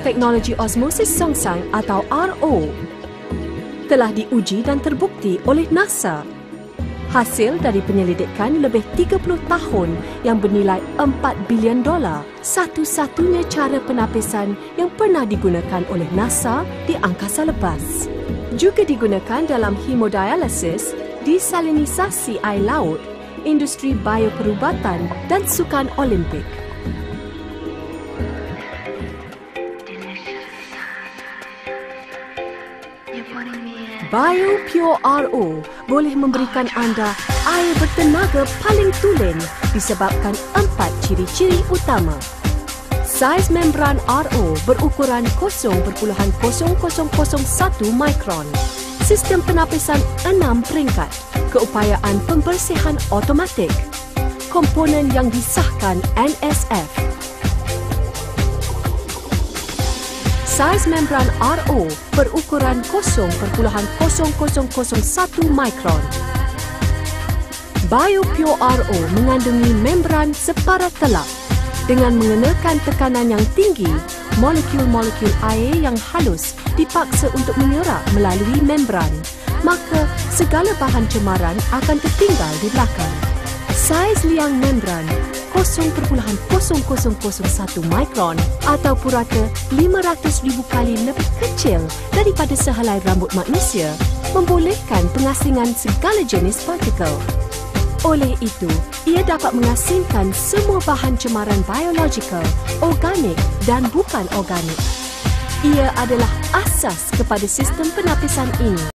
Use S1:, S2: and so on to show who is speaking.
S1: teknologi osmosis songsang atau RO telah diuji dan terbukti oleh NASA. Hasil dari penyelidikan lebih 30 tahun yang bernilai $4 bilion, satu-satunya cara penapisan yang pernah digunakan oleh NASA di angkasa lepas. Juga digunakan dalam hemodialisis, desalinisasi air laut, industri bioperubatan dan sukan Olimpik. BioPure RO boleh memberikan anda air bertenaga paling tulen disebabkan 4 ciri-ciri utama. Saiz membran RO berukuran 0.0001 mikron. Sistem penapisan 6 peringkat. Keupayaan pembersihan automatik. Komponen yang disahkan NSF. Saiz membran RO berukuran 0.0001 mikron. BioPure RO mengandungi membran separuh telap. Dengan mengenakan tekanan yang tinggi, molekul-molekul air yang halus dipaksa untuk menyerap melalui membran. Maka, segala bahan cemaran akan tertinggal di belakang. Saiz liang membran 0.0001 mikron atau purata 500,000 kali lebih kecil daripada sehelai rambut manusia membolehkan pengasingan segala jenis partikel. Oleh itu, ia dapat mengasingkan semua bahan cemaran biologikal, organik dan bukan organik. Ia adalah asas kepada sistem penapisan ini.